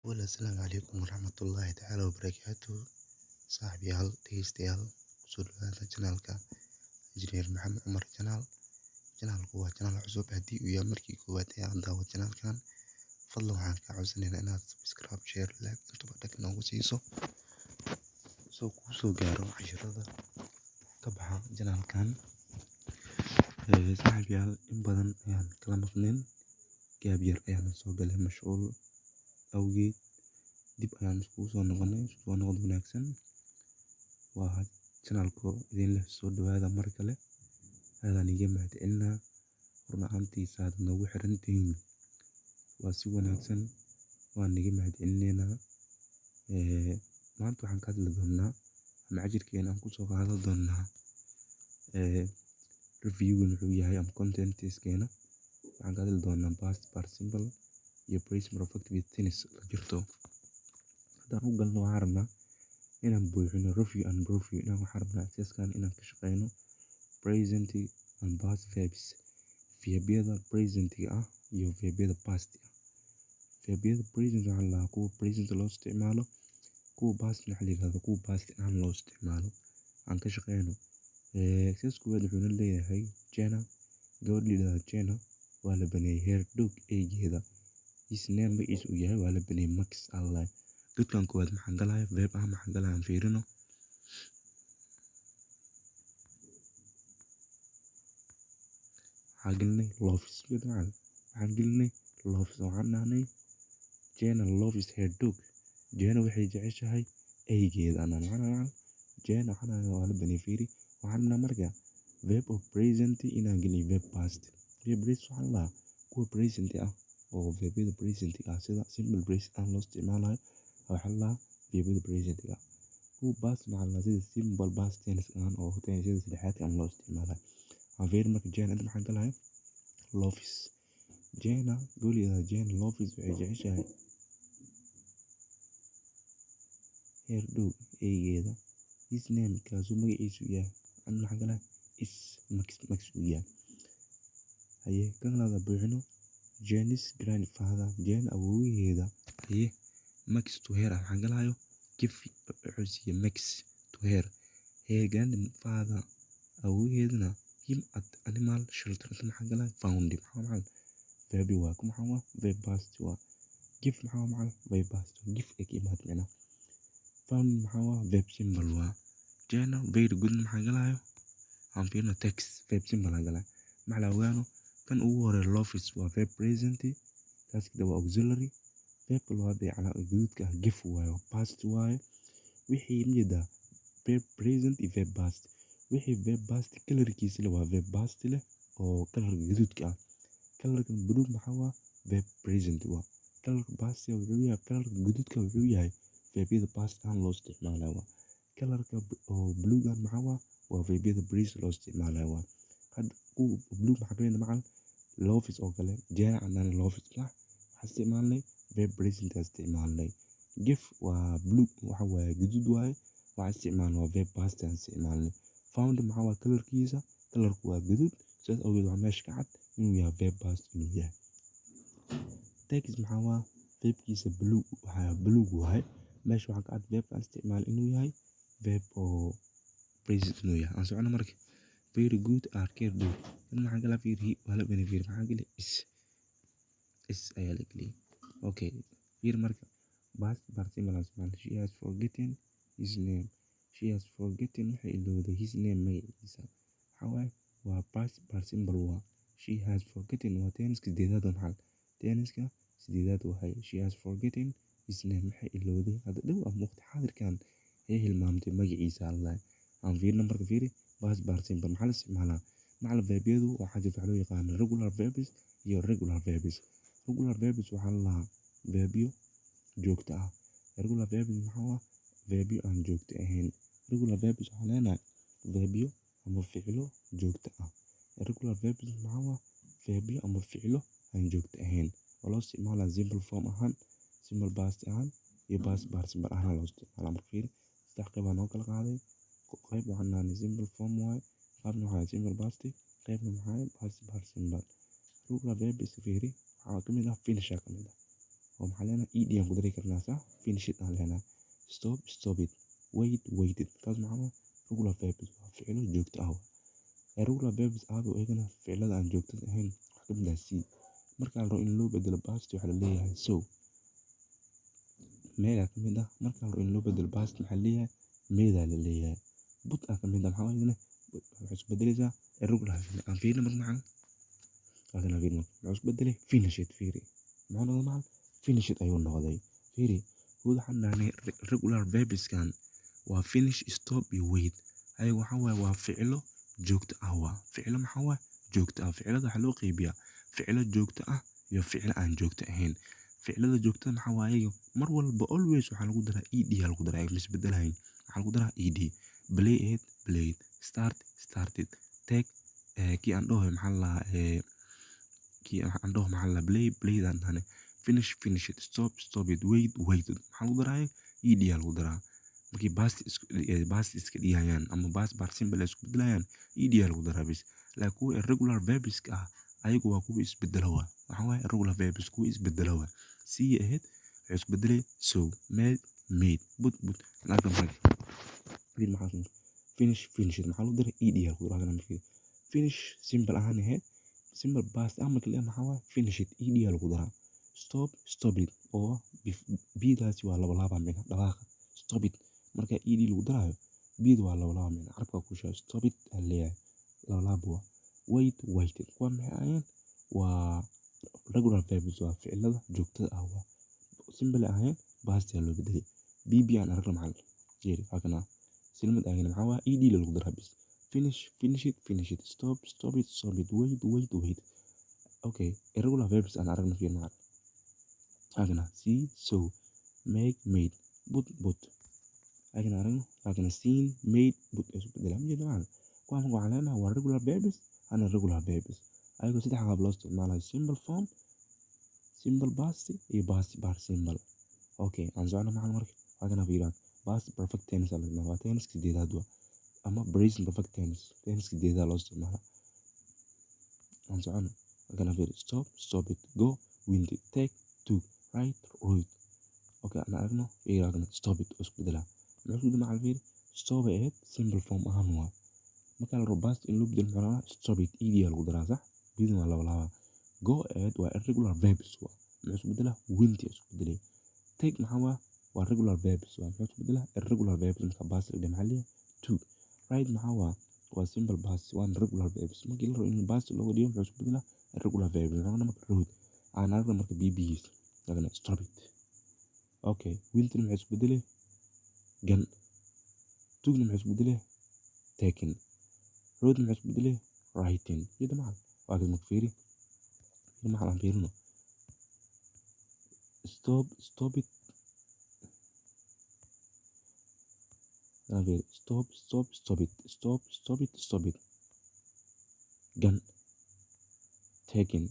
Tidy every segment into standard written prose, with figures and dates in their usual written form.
السلام عليكم ورحمة الله تعالى وبركاته. صاحبي هل ديستيال وصول هذا جنالك إنجنير محمد عمر جنال هو جنال عزوب هدي ويا مركي كواتي عن داو جنال كان فضلوا عنك عاوزني أنا سبسكرايب شير لايك انتو بدك نوغو سيسو سو قارو عشرة طبعا جنال كان صاحبي هل إن بدن يعني كلام اثنين كابير يعني صوب له مشغول أوجي dib ayaan iskugu soo noqod wanaagsan waa channelku idin leh soo dhawaada mar kale aadaan iga mahadcelinaa run ahaantiisa aad noogu xirantihiin waa si wanaagsan waan iga mahadcelineynaa maanta waxaan ka hadli doonaa ama cashirkeena aan kusoo qaadan doonaa review muxuu yahay ama contentskeena waxaan ka hadli doonaa past participle iyo present perfect with tense la jirto haddaan u galno waxaan rabnaa inaan buuxino review and preview inaan waxaan rabnaa accesskan inaan ka shaqeyno present and past verbs verbiyada presentiga ah iyo verbiyada past ah verbiyada present waxaa la dhahaa kuwa present loo isticmaalo kuwa past waxaa la yidhahdaa kuwa past ahaan loo isticmaalo aan ka shaqeyno access kuwaad wuxuuna leeyahay Jenna gabadh la yidhahdo Jenna waa la baneeyay hair dog eegeeda his name magaciisa uu yahay waa la baneeyay Max Allah dadkan kuwaad maxaan galahay verb ah maxaan galahay aan fiirino waxaan gelinay loves waxaan gelinay loves waxaan dhahnay Jenna loves her dog Jenna waxay jeceshahay eeygeeda anaan macnaha Jenna waxaan waa la baneeyay fiiri waxaan dhahnaa marka verb of present inaan geliyo verb past verb present waxaan lahaa kuwa present ah oo verbyada present ah sida simple present ah loo isticmaalayo waxaa la dhahaa verbiyada present ah kuwa past waxaa la dhahaa sida simple past tense ah oo tense saddexaad ah loo isticmaalayo aan fiiri marka Jenna inta maxaan galahay loves Jenna gabadha Jenna loves waxay jeceshahay hair dog eeygeeda his name kaasuu magaciisu yahay an maxaan galahay is Max uu yahay haye kan labaad buuxino Jenny's grandfather Jenna awoowaheeda haye Max to her waxaan galahayo give wuxuu siiyey Max to her grandfather awoowaheedana him at animal shelter inta maxaan galahay found maxaa verb waa ku maxaa waa verb past waa give maxaa maxaa verb past give ek imaad macna found maxaa waa verb simple waa Jenna very good maxaa galahayo aan fiirno text verb simple aan galahay maxaa la ogaano kan ugu horeeya loves waa verb present taas kale waa auxiliary verb labaad ee guduudka ah give waayo past waayo wixii mida verb present iyo verb past wixii verb past colorkiisa leh waa verb past leh oo colorka guduudka ah colorka blue maxaa waa verb present waa colorka past wuxuu yahay colorka guduudka wuxuu yahay verbiyada past ahaan loo isticmaalayo waa colorka oo blue ga maxaa waa verbiyada present loo isticmaalayo waa hadda blue maxaa kamid ah loves oo kale Jenna and loves waxaan isticmaalnay verb present isticmaalnay give waa blue waxa waaye guduud waaye waxaan isticmaalnay waa verb past isticmaalnay found maxaa waa colorkiisa colorku waa guduud sidaas awgeed waa meesha ka cad inuu yahay verb past inuu yahay text maxaa waa verbkiisa blue waxaa blue waaye meesha waxaa ka cad verb aan isticmaalay inuu yahay verb oo present inuu yahay aan socono marka very good are care dog in maxaa gala fiiri waa la baneeyay fiiri maxaa geli is ayaa la geliyay okay fiiri marka past participle isticmaal she has forgotten his name waxay ilowday his name magaciisa waxaa waaye waa past participle waa she has forgotten waa tenniska sideedaad maxaa tenniska sideedaad wahay she has forgotten his name waxay ilowday hadda dhow ama waqti xaadirkan ay hilmaamtay magaciisa allah aan fiirno marka fiiri past participle maxaa la isticmaalaa macna verbiyadu waxaa jirta waxa loo yaqaan regular verbs iyo irregular verbs regular verbs waxaa la lahaa verbiyo joogto ah irregular verbs maxaa waa verbiyo aan joogto ahayn regular verbs waxaa leenahay verbiyo ama ficilo joogto ah irregular verbs maxaa waa verbiyo ama ficilo aan joogto ahayn oo loo isticmaalaa simple form ahaan simple past ahaan iyo past participle ahaan loo isticmaalaa marka fiiri saddex qayb baa noo kala qaaday qayb waxaan nahay simple form waaye qaybna waxaa simple past qaybna maxaa past participle regular verbs fiiri waxaa kamid ah finisher kamid ah ومحلنا إيدي أنا قدري كرنا صح finish it علينا stop it waited كاز معنا regular verbs فعله جوكت أهو regular verbs أهو إيجنا فعله عن جوكت هين حكمنا سي مركا لو إن لو بدل باست وحلا ليه so ميدا كميدا مركا لو إن لو بدل باست محليها ميدا لليه بطء كميدا محاول إنه حس بدلها الرجل عن فينا مرنا هذا غير عاوز بدله finish it فيري معنا معنا finish it أيوة النهضي فيري هو حنا يعني regular verbs كان و finish stop wait أيوة حوا وفعله جوكت فعله محوا جوكت فعله ده حلو قيبيا فعله جوكت يا فعل عن جوكت هين فعله جوكت محوا أيوة مرول always وحنا قدرة ED هالقدرة أيوة مش بدلها حنا قدرة ED play it played started take كي عنده محل كي عندهم محل بلاي ده هنا finish it stop it wait محل قدرة إيديال قدرة مكي باست إسكديان أما باست بارسين بلا إسكو بدلايان إيديال قدرة بس لكو الريجولار فيربس كا أيقو واكو إس بدلوا وحوا الريجولار فيربس كو إس بدلوا see ahead إس بدلي so made but لكن هاي في المحل finish it محل قدرة إيديال قدرة هذا نمشي finish simple أهان هاد simple past أما كلها محاوى finish it إيدي القدرة stop it أو بيداتي ولا بلابا منها دواخ stop it مركا إيدي القدرة بيد ولا بلابا منها عرفها كوشا stop it اللي لابوا wait قوام معين و regular verbs وفعل جوكت أو simple أهين past اللي بدري بي أنا رقم محل جيري هكذا سلمة أهين محاوى إيدي القدرة بس finish it stop it wait okay irregular verbs أنا أعرف فيه المعنى أجنا see so make made but أجنا أعرف أجنا seen made but إيش بدلهم جدا معنا قام قو علينا هو irregular verbs أنا irregular verbs أيقو سيدي حاجة بلاست معنى simple form simple past past simple okay أنزعنا معنا مرك أجنا فيران past perfect tense على المعنى tense كده دوا أما present perfect tense كده لاست معنا أنزعنا أجنا فير stop it go wind take to right اوكي انا عرفنا ايه رقم stop it اسكت بدلها المفروض مع الفير stop it simple form اهم مكان الروباست اللي بدل معنا stop it ايدي القدرة صح بيدن ولا go ahead و irregular verbs هو المفروض بدلها wind اسكت بدلها take محاوى و irregular verbs هو المفروض بدلها irregular verbs مكباس اللي محلية to right محاوى و simple past و irregular verbs ممكن يلرو ان الباست اللي هو ديهم المفروض بدلها irregular verbs انا مكروه انا عارف لما بي لكن stop it اوكي وينت اللي محسوب بدله جن توج اللي محسوب بدله تاكن رود اللي محسوب بدله رايتين كده معنا واحد مكفيري كده معنا عم بيرنا stop it أنا بير stop it جن تاكن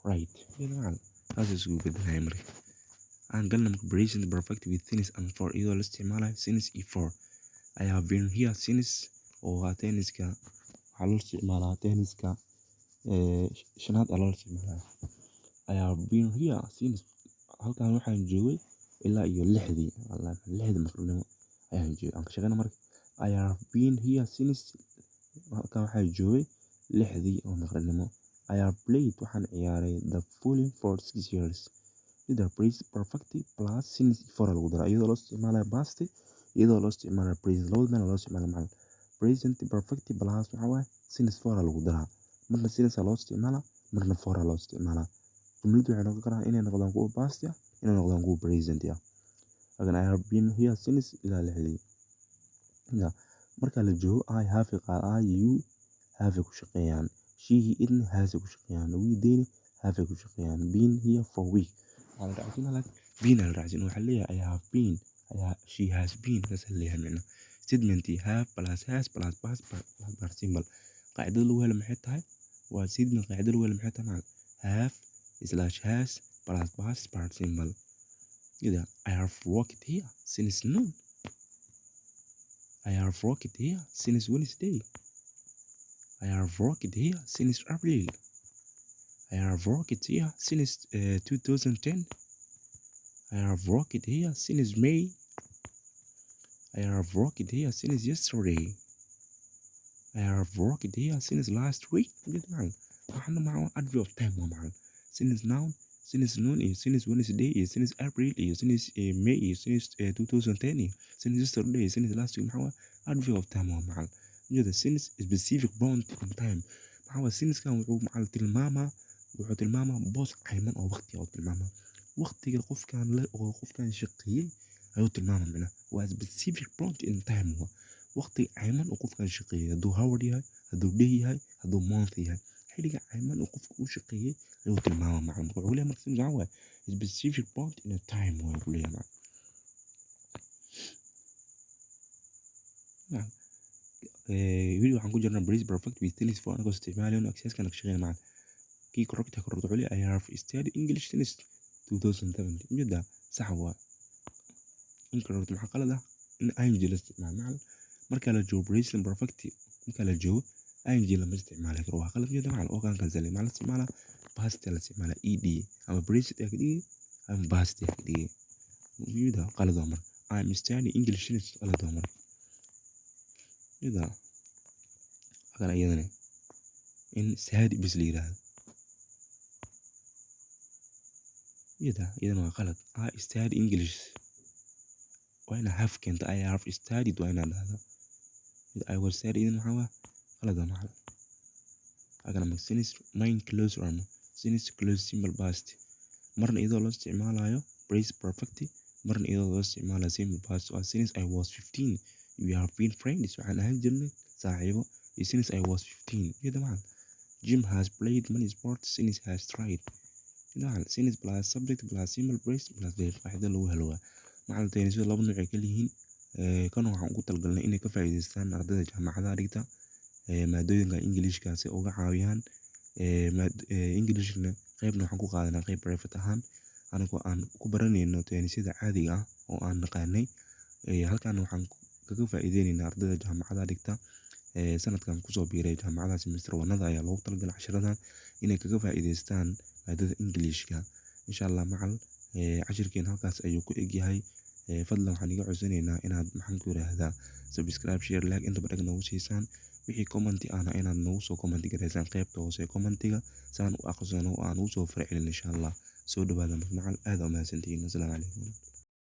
رايت كده معنا هذا سوق بدله يا مري أنا قلنا مك present perfect with since and for إذا الاستعمال since before I have been here since وهاتينس كا على الاستعمال هاتينس كا شنات على الاستعمال I have been here since halkan waxaan joogay ilaa iyo lixdii maqribnimo ayaan joogay aan ka shaqeyna marka I have been here since halkan waxaan joogay lixdii oo maqribnimo I have played waxaan ciyaaray the following for 6 years either present perfect plus since for lagu daro iyadoo loo isticmaalayo past iyadoo loo isticmaalayo present labadana loo isticmaalayo macna present perfect plus waxa waaye since for lagu daraa marna since loo isticmaalaa marna for loo isticmaalaa jumladu waxay noqon karaan inay noqdaan kuwa past ah inay noqdaan kuwa present ah lakin I have been here since ilaa lixdii marka la joogo I have I you have ku shaqeeyaan she he it has ku shaqeeyaan we they have ku shaqeeyaan been here for week على رأسنا لك been على رأسنا وحليها I have been she has been كسليها منه statement have plus has plus past plus participle قاعدة الأولى محيطها وstatement قاعدة الأولى محيطها مع have slash has plus past participle كده I have worked here since noon I have worked here since Wednesday I have worked here since April I have worked here since 2010 I have worked here since May. I have worked here since yesterday. I have worked here since last week. معلم waxaana macaan adverb of time waa macaan since noun since noon iyo since Wednesday iyo since April iyo since May iyo since 2010 iyo since yesterday iyo since last week maxaa adverb of time waa macaan iyada since specific point in time maxaa since kan wuxuu tilmaamaa boos cayiman oo waqti oo tilmaamaa waqtiga qofkan shaqeeyay ayuu tilmaamaa macna waa specific point in time waqti cayiman oo qofkan shaqeeyay hadduu hour yahay hadduu day yahay hadduu month yahay xilliga cayiman oo qofka uu shaqeeyay ayuu tilmaamaa macna wuxuu leeyahay marka maxaa waaye specific point in a time waa uu leeyahay macna wili waxaan ku jirnaa present perfect with tennis for anagoo isticmaalayno exercise-kan ka shaqeynaa macna kii correct wuxuu leeyahay I have studied English since 2007 miyada sax waa incorrect maxaa qalad ah in ing la isticmaalo macna marka la joogo present perfect marka la joogo ing lama isticmaali karo waa qalad miyada macna oo kan cancel ma la isticmaala past la isticmaala ed ama present ka dhigi ama past ka dhigi miyada qalad waa marka I'm studying English since qalad waa marka miyada kana iyadana in saadi bis la yiraahdo miyada iyadana waa qalad I study English waa ina have kenta I have studied waa ina dhahdo I was studying maxaa qalad waa macna agana ma since main close arm since close simple past marna iyadoo loo isticmaalayo present perfect marna iyadoo loo isticmaalayo simple past waa since I was 15 we have been friends waxaan ahaan jirnay saaxiibo since I was 15 iyada macna Jim has played many sports since he has tried macna since plus subject plus simple past plus verb waxda lagu helo macna tani sida laba nooc ay kala yihiin kan waxaan ugu talgalnay inay ka faa'iideystaan ardayda jaamacadaha dhigta maadooyinka Englishka si uga caawiyaan Englishna qaybna waxaan ku qaadanaa qayb private ahaan anagoo aan ku baranayno sida caadiga ah oo aan naqaanay halkan waxaan kaga faa'iideynaynaa ardayda jaamacadaha dhigta sanadkan kusoo biiray jaamacadaha semester 1 ayaa loogu talagalay cashiradan inay kaga faa'iideystaan maadada Englishka insha Allah macal cashirkeen halkaas ayuu ku eg yahay fadlan waxaan iga codsanaynaa inaad maxaan ku yiraahdaa subscribe share like inta badan nagu siisaan wixii comment ahna inaad nagu soo comment gareysaan qaybta hoose commentiga saan u aqoonsano oo aan u soo farcelin insha Allah soo dhawaada macal aad u mahadsantihiin assalaamu calaykum